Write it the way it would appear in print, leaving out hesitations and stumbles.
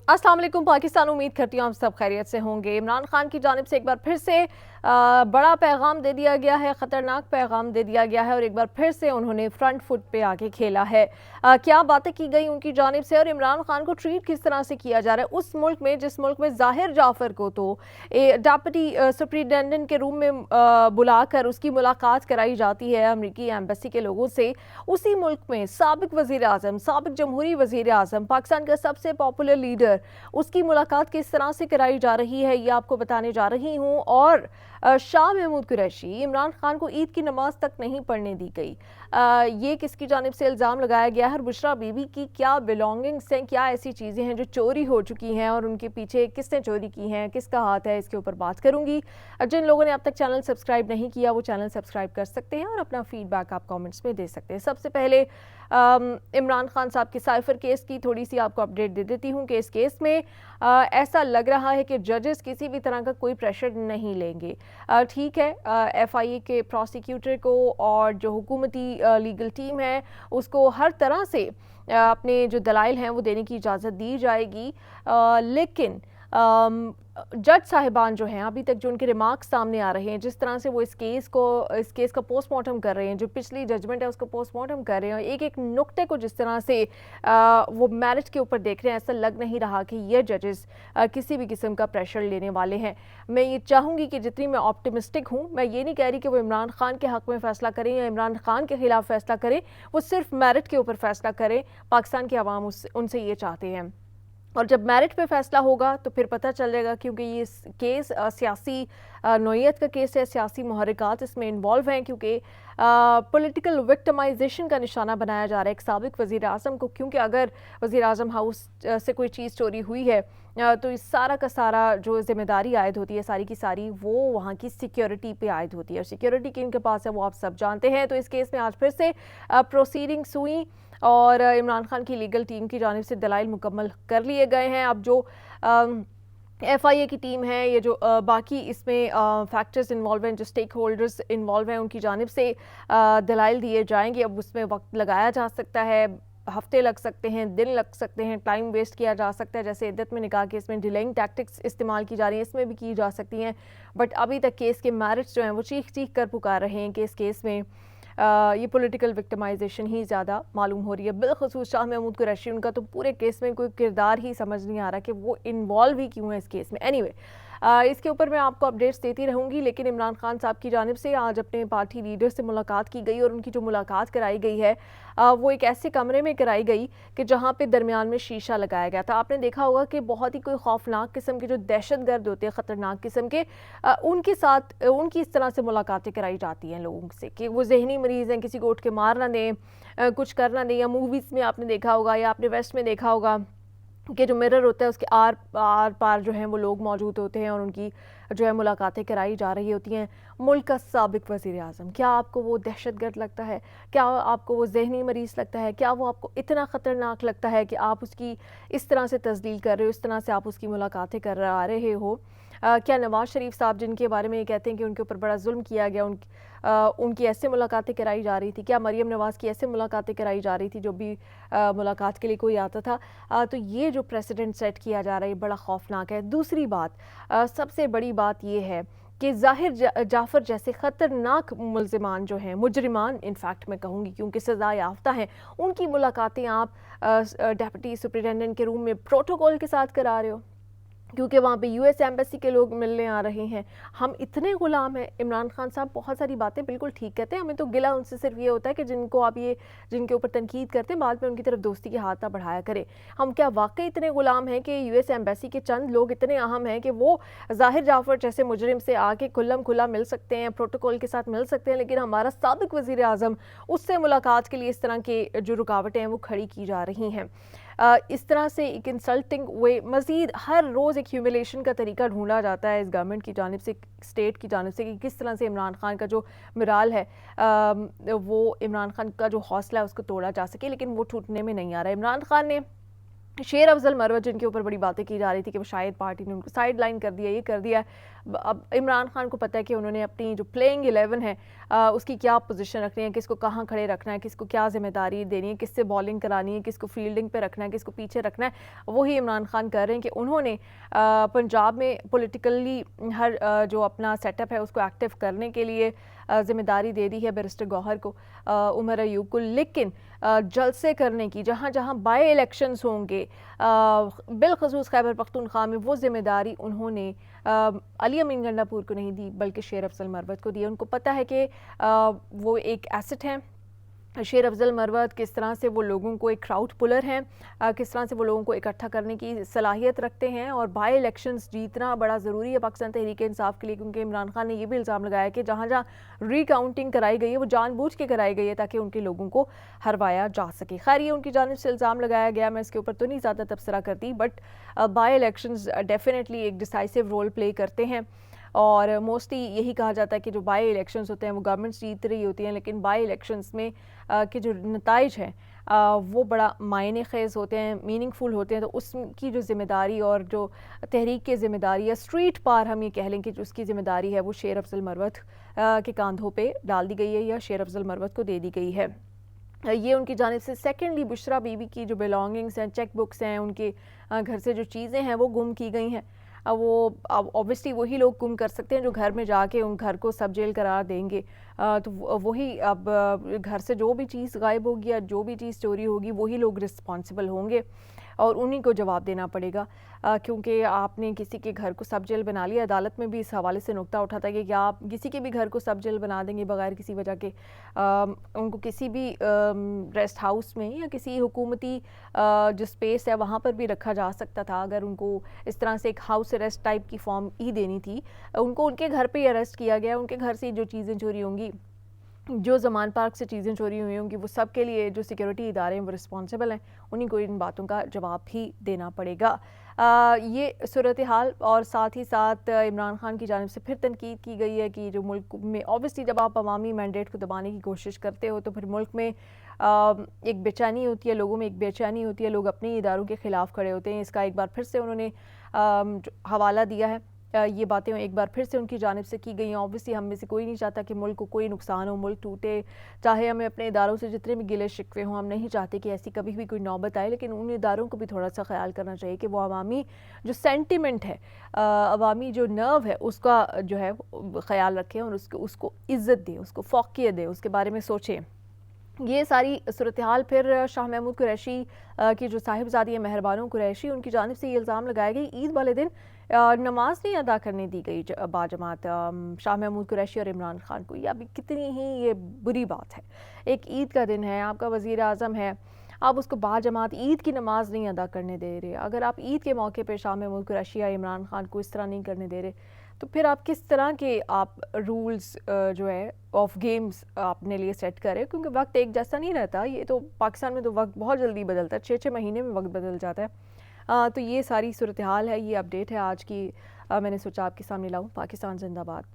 अस्सलाम वालेकुम पाकिस्तान। उम्मीद करती हूँ हम सब खैरियत से होंगे। इमरान खान की जानिब से एक बार फिर से बड़ा पैगाम दे दिया गया है, ख़तरनाक पैगाम दे दिया गया है और एक बार फिर से उन्होंने फ्रंट फुट पे आके खेला है। क्या बातें की गई उनकी जानिब से और इमरान खान को ट्रीट किस तरह से किया जा रहा है उस मुल्क में जिस मुल्क में ज़ाहिर जाफ़र को तो डेप्यूटी सुपरिटेंडेंट के रूम में बुलाकर उसकी मुलाकात कराई जाती है अमरीकी एम्बेसी के लोगों से। उसी मुल्क में साबिक वज़ीर आज़म, साबिक जमहूरी वज़ीर आज़म, पाकिस्तान का सबसे पॉपुलर लीडर, उसकी मुलाकात किस तरह से कराई जा रही है ये आपको बताने जा रही हूँ। और शाह महमूद कुरैशी, इमरान खान को ईद की नमाज तक नहीं पढ़ने दी गई, ये किसकी जानिब से इल्ज़ाम लगाया गया है और बुशरा बीबी की क्या बिलोंगिंग्स हैं, क्या ऐसी चीज़ें हैं जो चोरी हो चुकी हैं और उनके पीछे किसने चोरी की हैं, किसका हाथ है, इसके ऊपर बात करूंगी। जिन लोगों ने अब तक चैनल सब्सक्राइब नहीं किया वो चैनल सब्सक्राइब कर सकते हैं और अपना फीडबैक आप कमेंट्स में दे सकते हैं। सबसे पहले इमरान खान साहब के साइफर केस की थोड़ी सी आपको अपडेट दे देती हूँ कि इस केस में ऐसा लग रहा है कि जजेस किसी भी तरह का कोई प्रेशर नहीं लेंगे। ठीक है, FIA के प्रोसिक्यूटर को और जो हुकूमती लीगल टीम है उसको हर तरह से अपने जो दलाइल हैं वो देने की इजाज़त दी जाएगी, लेकिन जज साहिबान जो हैं अभी तक जो उनके रिमार्क्स सामने आ रहे हैं, जिस तरह से वो इस केस का पोस्टमार्टम कर रहे हैं, जो पिछली जजमेंट है उसको पोस्टमार्टम कर रहे हैं, एक एक नुक्ते को जिस तरह से वो मैरिट के ऊपर देख रहे हैं, ऐसा लग नहीं रहा कि ये जजेस किसी भी किस्म का प्रेशर लेने वाले हैं। मैं ये चाहूँगी कि जितनी मैं ऑप्टिमिस्टिक हूँ, मैं ये नहीं कह रही कि वो इमरान खान के हक़ में फ़ैसला करें या इमरान खान के ख़िलाफ़ फ़ैसला करें, वो सिर्फ मैरिट के ऊपर फ़ैसला करें। पाकिस्तान के अवाम उनसे ये चाहते हैं और जब मेरिट पे फैसला होगा तो फिर पता चलेगा, क्योंकि ये केस सियासी नौइयत का केस है, सियासी मुहर्रिकात इसमें इन्वॉल्व हैं, क्योंकि पॉलिटिकल विक्टिमाइजेशन का निशाना बनाया जा रहा है एक साबिक वज़ीर आज़म को। क्योंकि अगर वज़ीर आज़म हाउस से कोई चीज़ चोरी हुई है तो इस सारा का सारा जो जिम्मेदारी आयद होती है, सारी की सारी वो वहाँ की सिक्योरिटी पे आयद होती है और सिक्योरिटी किनके पास है वो आप सब जानते हैं। तो इस केस में आज फिर से प्रोसीडिंग्स हुई और इमरान खान की लीगल टीम की जानिब से दलाइल मुकम्मल कर लिए गए हैं। अब जो FIA की टीम है, ये जो बाकी इसमें फैक्टर्स इन्वॉल्व हैं, जो स्टेक होल्डर्स इन्वॉल्व हैं, उनकी जानिब से दलाइल दिए जाएंगे। अब उसमें वक्त लगाया जा सकता है, हफ्ते लग सकते हैं, दिन लग सकते हैं, टाइम वेस्ट किया जा सकता है, जैसे इद्दत में निकाह के इसमें डिलेइंग टैक्टिक्स इस्तेमाल की जा रही हैं, इसमें भी की जा सकती हैं। बट अभी तक केस के मैरिट्स जो हैं वो चीख चीख कर पुकार रहे हैं कि इस केस में ये पॉलिटिकल विक्टिमाइजेशन ही ज़्यादा मालूम हो रही है। बिलखुसूस शाह महमूद कुरैशी, उनका तो पूरे केस में कोई किरदार ही समझ नहीं आ रहा कि वो इन्वॉल्व ही क्यों है इस केस में। एनीवे, इसके ऊपर मैं आपको अपडेट्स देती रहूँगी। लेकिन इमरान खान साहब की जानिब से आज अपने पार्टी लीडर से मुलाकात की गई और उनकी जो मुलाकात कराई गई है वो एक ऐसे कमरे में कराई गई कि जहाँ पे दरमियान में शीशा लगाया गया था। आपने देखा होगा कि बहुत ही कोई खौफनाक किस्म के जो दहशतगर्द होते हैं, ख़तरनाक किस्म के, उनके साथ उनकी इस तरह से मुलाकातें कराई जाती हैं लोगों से कि वो जहनी मरीज़ हैं, किसी को उठ के मार ना दें, कुछ करना नहीं। या मूवीज़ में आपने देखा होगा या आपने वेस्ट में देखा होगा कि जो मिरर होता है उसके आर पार जो हैं वो लोग मौजूद होते हैं और उनकी जो है मुलाकातें कराई जा रही होती हैं। मुल्क का साबिक वज़ीर आज़म, क्या आपको वो दहशतगर्द लगता है? क्या आपको वो जहनी मरीज़ लगता है? क्या वो आपको इतना ख़तरनाक लगता है कि आप उसकी इस तरह से तस्दील कर रहे हो, इस तरह से आप उसकी मुलाकातें कर रहे हो? क्या नवाज़ शरीफ साहब, जिनके बारे में ये कहते हैं कि उनके ऊपर बड़ा जुल्म किया गया, उनकी ऐसे मुलाकातें कराई जा रही थी? क्या मरीम नवाज़ की ऐसे मुलाकातें कराई जा रही थी जो भी मुलाकात के लिए कोई आता था? तो ये जो प्रेसिडेंट सेट किया जा रहा है बड़ा खौफनाक है। दूसरी बात, सबसे बड़ी बात ये है कि ज़ाहिर जाफ़र जैसे ख़तरनाक मुल्ज़िमान जो हैं, मुजरिमान इनफैक्ट मैं कहूँगी क्योंकि सज़ा याफ्ता हैं, उनकी मुलाकातें आप डेप्यूटी सुपरिटेंडेंट के रूम में प्रोटोकॉल के साथ करा रहे हो, क्योंकि वहाँ पे US एम्बेसी के लोग मिलने आ रहे हैं। हम इतने गुलाम हैं। इमरान खान साहब बहुत सारी बातें बिल्कुल ठीक कहते हैं, हमें तो गिला उनसे सिर्फ ये होता है कि जिनके ऊपर तनकीद करते हैं बाद में उनकी तरफ दोस्ती के हाथ ना बढ़ाया करें। हम क्या वाकई इतने गुलाम हैं कि US एम्बेसी के चंद लोग इतने अहम हैं कि वो ज़ाहिर जाफ़र जैसे मुजरिम से आके खुल्लम खुला मिल सकते हैं, प्रोटोकॉल के साथ मिल सकते हैं, लेकिन हमारा साबिक वज़ीर आज़म, उससे मुलाकात के लिए इस तरह के जो रुकावटें हैं वो खड़ी की जा रही हैं। इस तरह से एक इंसल्टिंग वे, मज़ीद हर रोज़ एक ह्यूमिलेशन का तरीका ढूंढा जाता है इस गवर्नमेंट की जानिब से, स्टेट की जानिब से, कि किस तरह से इमरान खान का जो मिराल है वो इमरान खान का जो हौसला है उसको तोड़ा जा सके, लेकिन वो टूटने में नहीं आ रहा है। इमरान खान ने शेर अफजल मरवत जिनके ऊपर बड़ी बातें की जा रही थी कि वो शायद पार्टी ने उनको साइड लाइन कर दिया, ये कर दिया। अब इमरान खान को पता है कि उन्होंने अपनी जो प्लेइंग 11 है उसकी क्या पोजीशन रखनी है, किसको कहाँ खड़े रखना है, किसको क्या जिम्मेदारी देनी है, किससे बॉलिंग करानी है, किसको फील्डिंग पे रखना है, किसको पीछे रखना है। वही इमरान खान कर रहे हैं कि उन्होंने पंजाब में पॉलिटिकली हर जो अपना सेटअप है उसको एक्टिव करने के लिए ज़िम्मेदारी दे दी है बैरिस्टर गौहर को, उमर अयूब को। लेकिन जलसे करने की, जहाँ जहाँ बाई इलेक्शंस होंगे बिलखसूस खैबर पख्तूनख्वा में, वो ज़िम्मेदारी उन्होंने अली अमीन गंडापुर को नहीं दी बल्कि शेर अफजल मरवत को दी। उनको पता है कि वो एक एसेट हैं शेर अफजल मरवत, किस तरह से वो लोगों को एक क्राउड पुलर हैं, किस तरह से वो लोगों को इकट्ठा करने की सलाहियत रखते हैं। और बाई इलेक्शंस जीतना बड़ा ज़रूरी है पाकिस्तान तहरीक इंसाफ के लिए, क्योंकि इमरान खान ने यह भी इल्ज़ाम लगाया कि जहाँ जहाँ रिकाउंटिंग कराई गई है वो जानबूझ के कराई गई है ताकि उनके लोगों को हरवाया जा सके। खैर ये उनकी जानिब से इल्ज़ाम लगाया गया, मैं इसके ऊपर तो नहीं ज़्यादा तबसरा करती, बट बाई इलेक्शंस डेफिनेटली एक डिसाइसिव रोल प्ले करते हैं। और मोस्टली यही कहा जाता है कि जो बाई इलेक्शंस होते हैं वो गवर्नमेंट जीत रही होती हैं, लेकिन बाई इलेक्शंस में के जो नताइज हैं वो बड़ा मायने ख़ेज़ होते हैं, मीनिंगफुल होते हैं। तो उसकी जो ज़िम्मेदारी और जो तहरीक की ज़िम्मेदारी या स्ट्रीट पार हम ये कह लें कि जो उसकी ज़िम्मेदारी है वो शेर अफजल मरवत के कांधों पे डाल दी गई है या शेर अफजल मरवत को दे दी गई है। ये उनकी जानिब से। सेकेंडली बुशरा बीबी की जो बिलोंगिंग्स हैं, चेक बुक्स हैं, उनके घर से जो चीज़ें हैं वो गुम की गई हैं। वो ऑब्वियसली वही लोग गुम कर सकते हैं जो घर में जाके उन घर को सब जेल करार देंगे। तो वही अब घर से जो भी चीज़ गायब होगी या जो भी चीज़ चोरी होगी वही लोग रिस्पॉन्सिबल होंगे और उन्हीं को जवाब देना पड़ेगा, क्योंकि आपने किसी के घर को सब जेल बना लिया। अदालत में भी इस हवाले से नुक्ता उठा था कि क्या आप किसी के भी घर को सब जेल बना देंगे बगैर किसी वजह के। उनको किसी भी रेस्ट हाउस में या किसी हुकूमती जो स्पेस है वहाँ पर भी रखा जा सकता था। अगर उनको इस तरह से एक हाउस अरेस्ट टाइप की फॉर्म ही देनी थी, उनको उनके घर पे ही अरेस्ट किया गया। उनके घर से जो चीज़ें चोरी होंगी, जो ज़मान पार्क से चीज़ें चोरी हुई होंगी, वो सब के लिए जो सिक्योरिटी इदारे हैं वो रिस्पॉन्सिबल हैं, उन्हीं को इन बातों का जवाब भी देना पड़ेगा। ये सूरत हाल। और साथ ही साथ इमरान खान की जानिब से फिर तनकीद की गई है कि जो मुल्क में ऑब्वियसली जब आप अवामी मैंडेट को दबाने की कोशिश करते हो तो फिर मुल्क में एक बेचैनी होती है, लोगों में एक बेचैनी होती है, लोग अपने इदारों के ख़िलाफ़ खड़े होते हैं। इसका एक बार फिर से उन्होंने हवाला दिया है। ये बातें एक बार फिर से उनकी जानिब से की गई हैं। ऑब्वियसली हम में से कोई नहीं चाहता कि मुल्क को कोई नुकसान हो, मुल्क टूटे, चाहे हमें अपने इदारों से जितने भी गिले शिकवे हों, हम नहीं चाहते कि ऐसी कभी भी कोई नौबत आए। लेकिन उन इदारों को भी थोड़ा सा ख्याल करना चाहिए कि वो अवामी जो सेंटिमेंट है, अवामी जो नर्व है, उसका जो है ख्याल रखें और उसको इज़्ज़त दें, उसको फ़ौक़ियत दें, उसके बारे में सोचें। ये सारी सूरत हाल। फिर शाह महमूद कुरैशी की जो साहिबजादी है मेहरबानो कुरैशी, उनकी जानिब से ये इल्ज़ाम लगाया गया ईद वाले दिन नमाज नहीं अदा करने दी गई बाजमात शाह महमूद कुरैशी और इमरान खान को। ये अभी कितनी ही ये बुरी बात है। एक ईद का दिन है, आपका वज़ीर आज़म है, आप उसको बाजमात ईद की नमाज नहीं अदा करने दे रहे। अगर आप ईद के मौके पर शाह महमूद कुरैशी या इमरान खान को इस तरह नहीं करने दे रहे तो फिर आप किस तरह के आप रूल्स जो है ऑफ गेम्स अपने लिए सेट करें, क्योंकि वक्त एक जैसा नहीं रहता। ये तो पाकिस्तान में तो वक्त बहुत जल्दी बदलता है, 6-6 महीने में वक्त बदल जाता है। तो ये सारी सूरत हाल है, ये अपडेट है आज की। मैंने सोचा आपके सामने लाऊं। पाकिस्तान जिंदाबाद।